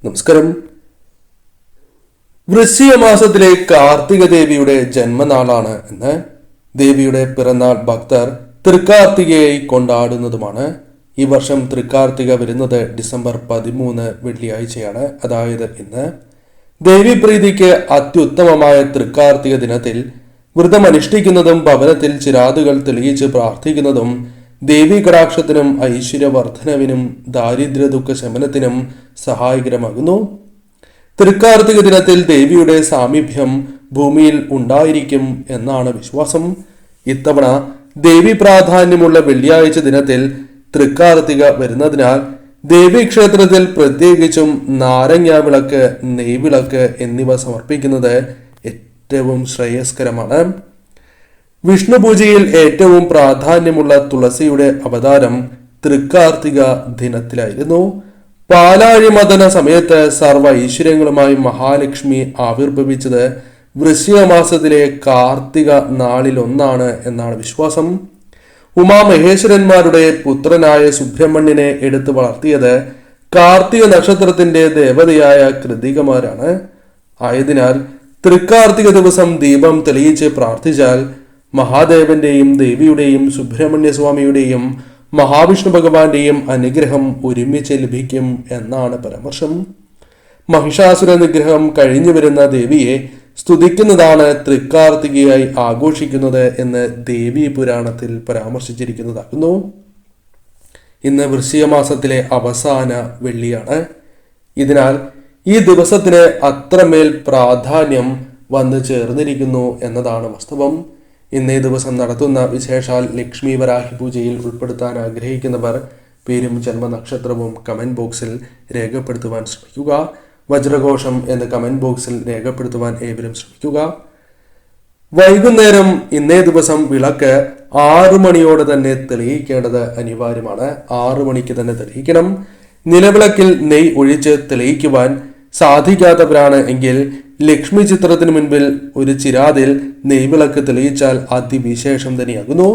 നമസ്കാരം. വൃശ്ചിക മാസത്തിലെ കാർത്തിക ദേവിയുടെ ജന്മനാളാണ് എന്ന്. ദേവിയുടെ പിറന്നാൾ ഭക്തർ തൃക്കാർത്തികയായി കൊണ്ടാടുന്നതുമാണ്. ഈ വർഷം തൃക്കാർത്തിക വരുന്നത് ഡിസംബർ 13 വെള്ളിയാഴ്ചയാണ്, അതായത് ഇന്ന്. ദേവീപ്രീതിക്ക് അത്യുത്തമമായ തൃക്കാർത്തിക ദിനത്തിൽ വ്രതമനുഷ്ഠിക്കുന്നതും ഭവനത്തിൽ ചിരാതുകൾ തെളിയിച്ച് പ്രാർത്ഥിക്കുന്നതും ദേവീ കടാക്ഷത്തിനും ഐശ്വര്യവർദ്ധനവിനും ദാരിദ്ര്യ ദുഃഖ ശമനത്തിനും സഹായകരമാകുന്നു. തൃക്കാർത്തിക ദിനത്തിൽ ദേവിയുടെ സാമീപ്യം ഭൂമിയിൽ ഉണ്ടായിരിക്കും എന്നാണ് വിശ്വാസം. ഇത്തവണ ദേവി പ്രാധാന്യമുള്ള വെള്ളിയാഴ്ച ദിനത്തിൽ തൃക്കാർത്തിക വരുന്നതിനാൽ ദേവീക്ഷേത്രത്തിൽ പ്രത്യേകിച്ചും നാരങ്ങ വിളക്ക്, നെയ്വിളക്ക് എന്നിവ സമർപ്പിക്കുന്നത് ഏറ്റവും ശ്രേയസ്കരമാണ്. വിഷ്ണു പൂജയിൽ ഏറ്റവും പ്രാധാന്യമുള്ള തുളസിയുടെ അവതാരം തൃക്കാർത്തിക ദിനത്തിലായിരുന്നു. പാലാഴി മദന സമയത്ത് സർവ ഐശ്വര്യങ്ങളുമായി മഹാലക്ഷ്മി ആവിർഭവിച്ചത് വൃശ്ചിക മാസത്തിലെ കാർത്തിക നാളിലൊന്നാണ് എന്നാണ് വിശ്വാസം. ഉമാമഹേശ്വരന്മാരുടെ പുത്രനായ സുബ്രഹ്മണ്യനെ എടുത്തു വളർത്തിയത് കാർത്തിക നക്ഷത്രത്തിന്റെ ദേവതയായ കൃതികമാരാണ്. ആയതിനാൽ തൃക്കാർത്തിക ദിവസം ദീപം തെളിയിച്ച് പ്രാർത്ഥിച്ചാൽ മഹാദേവന്റെയും ദേവിയുടെയും സുബ്രഹ്മണ്യ സ്വാമിയുടെയും മഹാവിഷ്ണു ഭഗവാന്റെയും അനുഗ്രഹം ഒരുമിച്ച് ലഭിക്കും എന്നാണ് പരാമർശം. മഹിഷാസുര നിഗ്രഹം കഴിഞ്ഞു വരുന്ന ദേവിയെ സ്തുതിക്കുന്നതാണ് തൃക്കാർത്തികയായി ആഘോഷിക്കുന്നത് എന്ന് ദേവീ പുരാണത്തിൽ പരാമർശിച്ചിരിക്കുന്നതാകുന്നു. ഇന്ന് വൃശ്ചിക മാസത്തിലെ അവസാന വെള്ളിയാണ്. ഇതിനാൽ ഈ ദിവസത്തിന് അത്രമേൽ പ്രാധാന്യം വന്നു ചേർന്നിരിക്കുന്നു എന്നതാണ് വാസ്തവം. ഇന്നേ ദിവസം നടത്തുന്ന വിശേഷാൽ ലക്ഷ്മി വരാഹി പൂജയിൽ ഉൾപ്പെടുത്താൻ ആഗ്രഹിക്കുന്നവർ പേരും ജന്മനക്ഷത്രവും കമന്റ് ബോക്സിൽ രേഖപ്പെടുത്തുവാൻ ശ്രമിക്കുക. വജ്രഘോഷം എന്ന് കമന്റ് ബോക്സിൽ രേഖപ്പെടുത്തുവാൻ ഏവരും ശ്രമിക്കുക. വൈകുന്നേരം ഇന്നേ ദിവസം വിളക്ക് 6 മണിയോടെ തന്നെ തെളിയിക്കേണ്ടത് അനിവാര്യമാണ്. 6 മണിക്ക് തന്നെ തെളിയിക്കണം. നിലവിളക്കിൽ നെയ് ഒഴിച്ച് തെളിയിക്കുവാൻ സാധിക്കാത്തവരാണ് എങ്കിൽ ലക്ഷ്മി ചിത്രത്തിന് മുൻപിൽ ഒരു ചിരാതിൽ നെയ്വിളക്ക് തെളിയിച്ചാൽ അതിവിശേഷം തന്നെയാകുന്നു.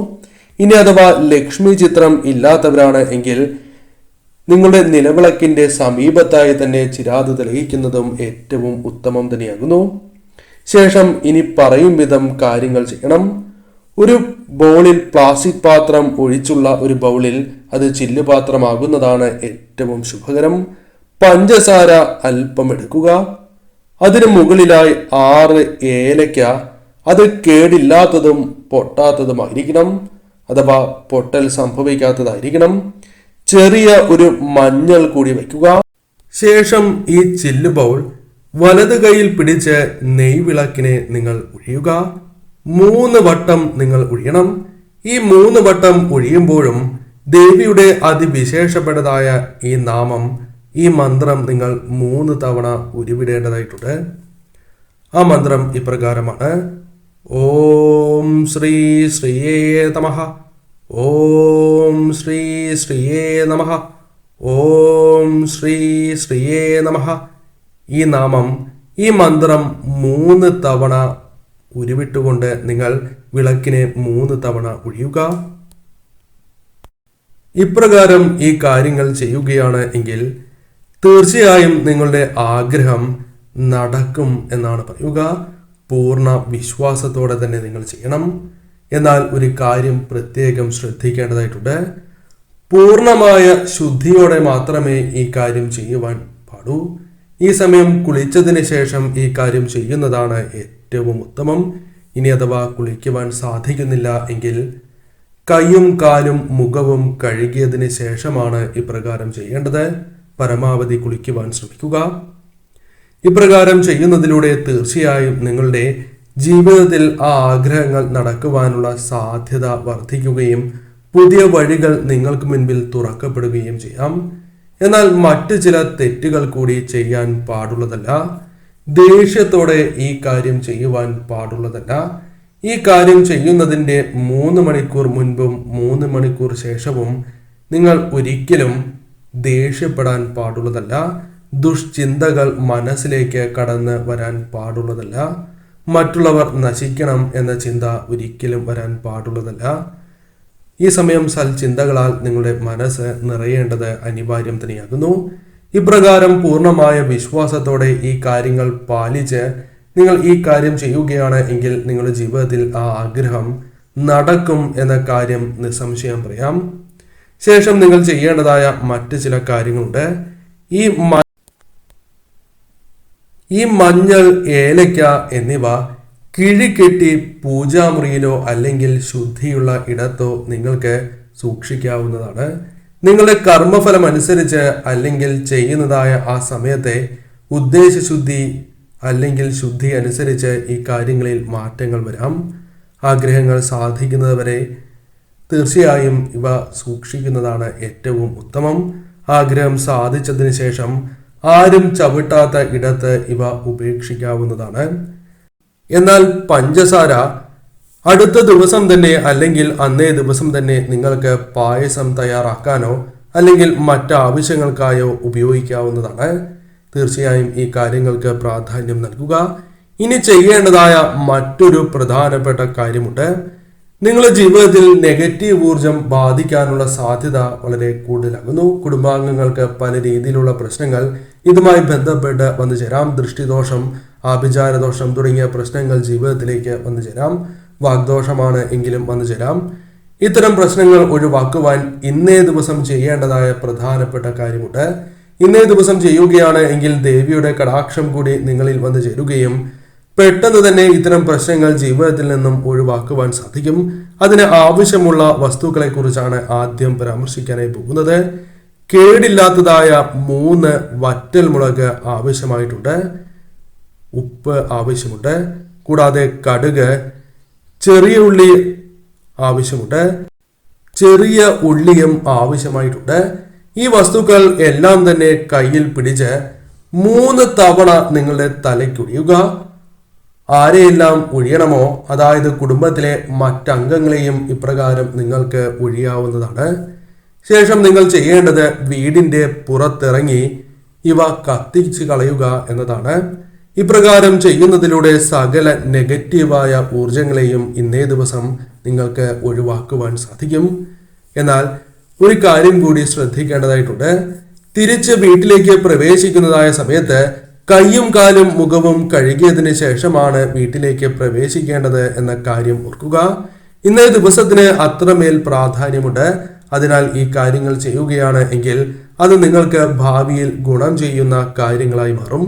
ഇനി അഥവാ ലക്ഷ്മി ചിത്രം ഇല്ലാത്തവരാണ് എങ്കിൽ നിങ്ങളുടെ നിലവിളക്കിന്റെ സമീപത്തായി തന്നെ ചിരാത് തെളിയിക്കുന്നതും ഏറ്റവും ഉത്തമം തന്നെയാകുന്നു. ശേഷം ഇനി പറയും വിധം കാര്യങ്ങൾ ചെയ്യണം. ഒരു ബൗളിൽ പ്ലാസ്റ്റിക് പാത്രം ഒഴിച്ചുള്ള ഒരു ബൗളിൽ അത് ചില്ലുപാത്രമാകുന്നതാണ് ഏറ്റവും ശുഭകരം. പഞ്ചസാര അല്പം എടുക്കുക. അതിന് മുകളിലായി 6 ഏലക്ക, അത് കേടില്ലാത്തതും പൊട്ടാത്തതുമായിരിക്കണം, അഥവാ പൊട്ടൽ സംഭവിക്കാത്തതായിരിക്കണം. ചെറിയ ഒരു മഞ്ഞൾ കൂടി വയ്ക്കുക. ശേഷം ഈ ചില്ലു ബൗൾ വലത് കൈയിൽ പിടിച്ച് നെയ്വിളക്കിനെ നിങ്ങൾ ഒഴിയുക. 3 വട്ടം നിങ്ങൾ ഒഴിയണം. ഈ 3 വട്ടം ഒഴിയുമ്പോഴും ദേവിയുടെ അതിവിശേഷപ്പെട്ടതായ ഈ നാമം, ഈ മന്ത്രം നിങ്ങൾ 3 തവണ ഉരുവിടേണ്ടതായിട്ടുണ്ട്. ആ മന്ത്രം ഇപ്രകാരമാണ്: ഓം ശ്രീ ശ്രീയേ നമഃ, ഓം ശ്രീ ശ്രീയേ നമഃ, ഓം ശ്രീ ശ്രീയേ നമഃ. ഈ നാമം, ഈ മന്ത്രം 3 തവണ ഉരുവിട്ടുകൊണ്ട് നിങ്ങൾ വിളക്കിനെ 3 തവണ ഒഴിയുക. ഇപ്രകാരം ഈ കാര്യങ്ങൾ ചെയ്യുകയാണ് എങ്കിൽ തീർച്ചയായും നിങ്ങളുടെ ആഗ്രഹം നടക്കും എന്നാണ് പറയുക. പൂർണ്ണ വിശ്വാസത്തോടെ തന്നെ നിങ്ങൾ ചെയ്യണം. എന്നാൽ ഒരു കാര്യം പ്രത്യേകം ശ്രദ്ധിക്കേണ്ടതായിട്ടുണ്ട്. പൂർണ്ണമായ ശുദ്ധിയോടെ മാത്രമേ ഈ കാര്യം ചെയ്യുവാൻ പാടൂ. ഈ സമയം കുളിച്ചതിന് ശേഷം ഈ കാര്യം ചെയ്യുന്നതാണ് ഏറ്റവും ഉത്തമം. ഇനി അഥവാ കുളിക്കുവാൻ സാധിക്കുന്നില്ല എങ്കിൽ കൈയും കാലും മുഖവും കഴുകിയതിന് ശേഷമാണ് ഇപ്രകാരം ചെയ്യേണ്ടത്. പരമാവധി കുളിക്കുവാൻ ശ്രമിക്കുക. ഇപ്രകാരം ചെയ്യുന്നതിലൂടെ തീർച്ചയായും നിങ്ങളുടെ ജീവിതത്തിൽ ആ ആഗ്രഹങ്ങൾ നടക്കുവാനുള്ള സാധ്യത വർദ്ധിക്കുകയും പുതിയ വഴികൾ നിങ്ങൾക്ക് മുൻപിൽ തുറക്കപ്പെടുകയും ചെയ്യാം. എന്നാൽ മറ്റു ചില തെറ്റുകൾ കൂടി ചെയ്യാൻ പാടുള്ളതല്ല. ദേഷ്യത്തോടെ ഈ കാര്യം ചെയ്യുവാൻ പാടുള്ളതല്ല. ഈ കാര്യം ചെയ്യുന്നതിൻ്റെ 3 മണിക്കൂർ മുൻപും 3 മണിക്കൂർ ശേഷവും നിങ്ങൾ ഒരിക്കലും ദേഷ്യപ്പെടാൻ പാടുള്ളതല്ല. ദുഷ്ചിന്തകൾ മനസ്സിലേക്ക് കടന്ന് വരാൻ പാടുള്ളതല്ല. മറ്റുള്ളവർ നശിക്കണം എന്ന ചിന്ത ഒരിക്കലും വരാൻ പാടുള്ളതല്ല. ഈ സമയം സൽചിന്തകളാൽ നിങ്ങളുടെ മനസ്സ് നിറയേണ്ടത് അനിവാര്യം തന്നെയാകുന്നു. ഇപ്രകാരം പൂർണ്ണമായ വിശ്വാസത്തോടെ ഈ കാര്യങ്ങൾ പാലിച്ച് നിങ്ങൾ ഈ കാര്യം ചെയ്യുകയാണ് എങ്കിൽ നിങ്ങളുടെ ജീവിതത്തിൽ ആ ആഗ്രഹം നടക്കും എന്ന കാര്യം നിസ്സംശയം പറയാം. ശേഷം നിങ്ങൾ ചെയ്യേണ്ടതായ മറ്റ് ചില കാര്യങ്ങളുണ്ട്. ഈ മഞ്ഞൾ, ഏലയ്ക്ക എന്നിവ കിഴികെട്ടി പൂജാമുറിയിലോ അല്ലെങ്കിൽ ശുദ്ധിയുള്ള ഇടത്തോ നിങ്ങൾക്ക് സൂക്ഷിക്കാവുന്നതാണ്. നിങ്ങളുടെ കർമ്മഫലം അനുസരിച്ച് അല്ലെങ്കിൽ ചെയ്യുന്നതായ ആ സമയത്തെ ഉദ്ദേശശുദ്ധി അല്ലെങ്കിൽ ശുദ്ധി അനുസരിച്ച് ഈ കാര്യങ്ങളിൽ മാറ്റങ്ങൾ വരാം. ആഗ്രഹങ്ങൾ സാധിക്കുന്നതുവരെ തീർച്ചയായും ഇവ സൂക്ഷിക്കുന്നതാണ് ഏറ്റവും ഉത്തമം. ആഗ്രഹം സാധിച്ചതിന് ശേഷം ആരും ചവിട്ടാത്ത ഇടത്ത് ഇവ ഉപേക്ഷിക്കാവുന്നതാണ്. എന്നാൽ പഞ്ചസാര അടുത്ത ദിവസം തന്നെ അല്ലെങ്കിൽ അന്നേ ദിവസം തന്നെ നിങ്ങൾക്ക് പായസം തയ്യാറാക്കാനോ അല്ലെങ്കിൽ മറ്റാവശ്യങ്ങൾക്കായോ ഉപയോഗിക്കാവുന്നതാണ്. തീർച്ചയായും ഈ കാര്യങ്ങൾക്ക് പ്രാധാന്യം നൽകുക. ഇനി ചെയ്യേണ്ടതായ മറ്റൊരു പ്രധാനപ്പെട്ട കാര്യമുണ്ട്. നിങ്ങളുടെ ജീവിതത്തിൽ നെഗറ്റീവ് ഊർജം ബാധിക്കാനുള്ള സാധ്യത വളരെ കൂടുതലാകുന്നു. കുടുംബാംഗങ്ങൾക്ക് പല രീതിയിലുള്ള പ്രശ്നങ്ങൾ ഇതുമായി ബന്ധപ്പെട്ട് വന്നു ചേരാം. ദൃഷ്ടിദോഷം, ആഭിചാരദോഷം തുടങ്ങിയ പ്രശ്നങ്ങൾ ജീവിതത്തിലേക്ക് വന്നു ചേരാം. വാഗ്ദോഷമാണ് എങ്കിലും വന്നു ചേരാം. ഇത്തരം പ്രശ്നങ്ങൾ ഒഴിവാക്കുവാൻ ഇന്നേ ദിവസം ചെയ്യേണ്ടതായ പ്രധാനപ്പെട്ട കാര്യമുണ്ട്. ഇന്നേ ദിവസം ചെയ്യുകയാണ് എങ്കിൽ ദേവിയുടെ കടാക്ഷം കൂടി നിങ്ങളിൽ വന്നു ചേരുകയും പെട്ടെന്ന് തന്നെ ഇത്തരം പ്രശ്നങ്ങൾ ജീവിതത്തിൽ നിന്നും ഒഴിവാക്കുവാൻ സാധിക്കും. അതിന് ആവശ്യമുള്ള വസ്തുക്കളെ കുറിച്ചാണ് ആദ്യം പരാമർശിക്കാനായി പോകുന്നത്. കേടില്ലാത്തതായ 3 വറ്റൽമുളക് ആവശ്യമായിട്ടുണ്ട്. ഉപ്പ് ആവശ്യമുണ്ട്. കൂടാതെ കടുക്, ചെറിയ ഉള്ളി ആവശ്യമുണ്ട്. ചെറിയ ഉള്ളിയും ആവശ്യമായിട്ടുണ്ട്. ഈ വസ്തുക്കൾ എല്ലാം തന്നെ കയ്യിൽ പിടിച്ച് 3 തവണ നിങ്ങളുടെ തലയ്ക്കൊഴിയുക. ആരെയെല്ലാം ഒഴിയണമോ, അതായത് കുടുംബത്തിലെ മറ്റംഗങ്ങളെയും ഇപ്രകാരം നിങ്ങൾക്ക് ഒഴിയാവുന്നതാണ്. ശേഷം നിങ്ങൾ ചെയ്യേണ്ടത് വീടിന്റെ പുറത്തിറങ്ങി ഇവ കത്തിച്ച് കളയുക എന്നതാണ്. ഇപ്രകാരം ചെയ്യുന്നതിലൂടെ സകല നെഗറ്റീവായ ഊർജങ്ങളെയും ഇന്നേ ദിവസം നിങ്ങൾക്ക് ഒഴിവാക്കുവാൻ സാധിക്കും. എന്നാൽ ഒരു കാര്യം കൂടി ശ്രദ്ധിക്കേണ്ടതായിട്ടുണ്ട്. തിരിച്ച് വീട്ടിലേക്ക് പ്രവേശിക്കുന്നതായ സമയത്ത് കൈയും കാലും മുഖവും കഴുകിയതിന് ശേഷമാണ് വീട്ടിലേക്ക് പ്രവേശിക്കേണ്ടത് എന്ന കാര്യം ഓർക്കുക. ഇന്നേ ദിവസത്തിന് അത്രമേൽ പ്രാധാന്യമുണ്ട്. അതിനാൽ ഈ കാര്യങ്ങൾ ചെയ്യുകയാണ് എങ്കിൽ അത് നിങ്ങൾക്ക് ഭാവിയിൽ ഗുണം ചെയ്യുന്ന കാര്യങ്ങളായി മാറും.